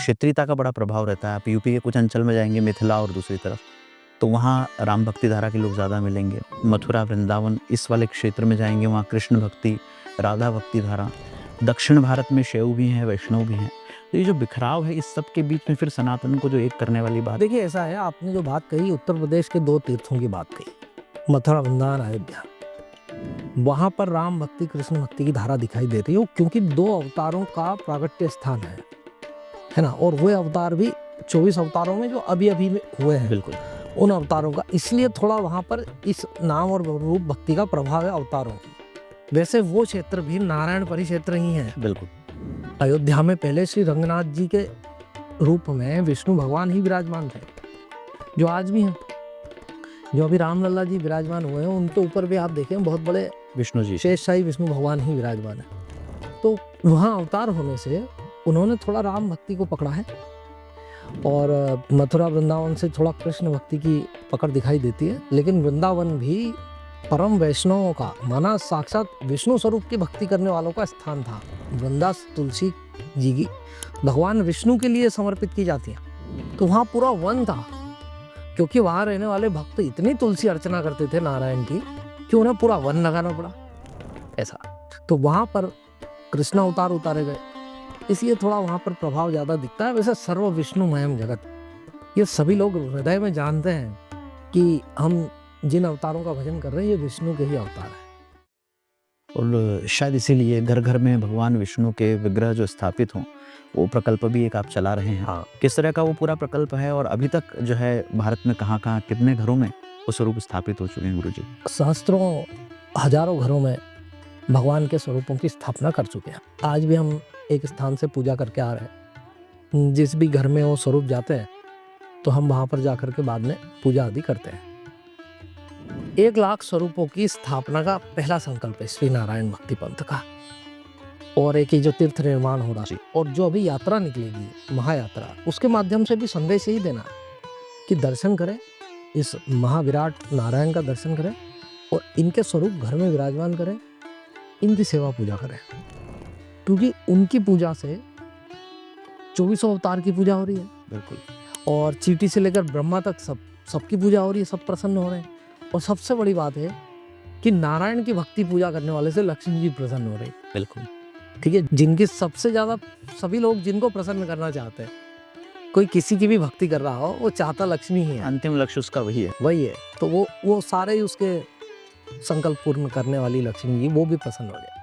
क्षेत्रीयता का बड़ा प्रभाव रहता है। आप यूपी के कुछ अंचल में जाएँगे, मिथिला और दूसरी तरफ, तो वहाँ राम भक्ति धारा के लोग ज़्यादा मिलेंगे। मथुरा, वृंदावन इस वाले क्षेत्र में जाएँगे, वहाँ कृष्ण भक्ति, राधा भक्ति धारा। दक्षिण भारत में शैव भी हैं, वैष्णव भी हैं। तो ये जो बिखराव है, इस सब के बीच में फिर सनातन को जो एक करने वाली बात। देखिए ऐसा है, आपने जो बात कही उत्तर प्रदेश के 2 तीर्थों की बात कही, मथुरा, वृंदावन, अयोध्या। वहाँ पर राम भक्ति, कृष्ण भक्ति की धारा दिखाई देती है, क्योंकि 2 अवतारों का प्रागट्य स्थान है ना। और वो अवतार भी 24 अवतारों में जो अभी हुए हैं, बिल्कुल उन अवतारों का, इसलिए थोड़ा वहाँ पर इस नाम और रूप भक्ति का प्रभाव है अवतारों की। वैसे वो क्षेत्र भी नारायण परिक्षेत्र ही है। बिल्कुल। अयोध्या में पहले श्री रंगनाथ जी के रूप में विष्णु भगवान ही विराजमान थे, जो आज भी हैं। जो अभी रामलला जी विराजमान हुए हैं, उनके ऊपर भी आप देखें बहुत बड़े विष्णु जी, शेषशाही विष्णु भगवान ही विराजमान है। तो वहाँ अवतार होने से उन्होंने थोड़ा राम भक्ति को पकड़ा है, और मथुरा वृंदावन से थोड़ा कृष्ण भक्ति की पकड़ दिखाई देती है। लेकिन वृंदावन भी परम वैष्णवों का, माना साक्षात विष्णु स्वरूप की भक्ति करने वालों का स्थान था। वृंदा तुलसी जी की भगवान विष्णु के लिए समर्पित की जाती है, तो वहाँ पूरा वन था, क्योंकि वहाँ रहने वाले भक्त इतनी तुलसी अर्चना करते थे नारायण की कि उन्हें पूरा वन लगाना पड़ा ऐसा। तो वहाँ पर कृष्ण अवतार उतारे गए, इसलिए थोड़ा वहाँ पर प्रभाव ज़्यादा दिखता है। वैसे सर्व विष्णुमयम जगत, ये सभी लोग हृदय में जानते हैं कि हम जिन अवतारों का भजन कर रहे हैं, ये विष्णु के ही अवतार है। और शायद इसीलिए घर घर में भगवान विष्णु के विग्रह जो स्थापित हों, वो प्रकल्प भी एक आप चला रहे हैं। हाँ। किस तरह का वो पूरा प्रकल्प है, और अभी तक जो है भारत में कहाँ कितने घरों में वो स्वरूप स्थापित हो चुके हैं गुरुजी? सहस्त्रों हजारों घरों में भगवान के स्वरूपों की स्थापना कर चुके हैं। आज भी हम एक स्थान से पूजा करके आ रहे हैं। जिस भी घर में वो स्वरूप जाते हैं, तो हम वहाँ पर जाकर के बाद में पूजा आदि करते हैं। 1 लाख स्वरूपों की स्थापना का पहला संकल्प है श्री नारायण भक्ति पंथ का। और एक ही जो तीर्थ निर्माण हो रहा है, और जो अभी यात्रा निकलेगी महायात्रा, उसके माध्यम से भी संदेश यही देना है कि दर्शन करें, इस महाविराट नारायण का दर्शन करें, और इनके स्वरूप घर में विराजमान करें, इनकी सेवा पूजा करें, क्योंकि उनकी पूजा से 24 अवतार की पूजा हो रही है। बिल्कुल। और चींटी से लेकर ब्रह्मा तक सबकी पूजा हो रही है, सब प्रसन्न हो रहे हैं। और सबसे बड़ी बात है कि नारायण की भक्ति पूजा करने वाले से लक्ष्मी जी प्रसन्न हो रही है। बिल्कुल ठीक है, जिनकी सबसे ज्यादा सभी लोग जिनको प्रसन्न करना चाहते हैं, कोई किसी की भी भक्ति कर रहा हो, वो चाहता लक्ष्मी ही है। अंतिम लक्ष्य उसका वही है। तो वो सारे ही उसके संकल्प पूर्ण करने वाली लक्ष्मी जी, वो भी प्रसन्न हो जाए।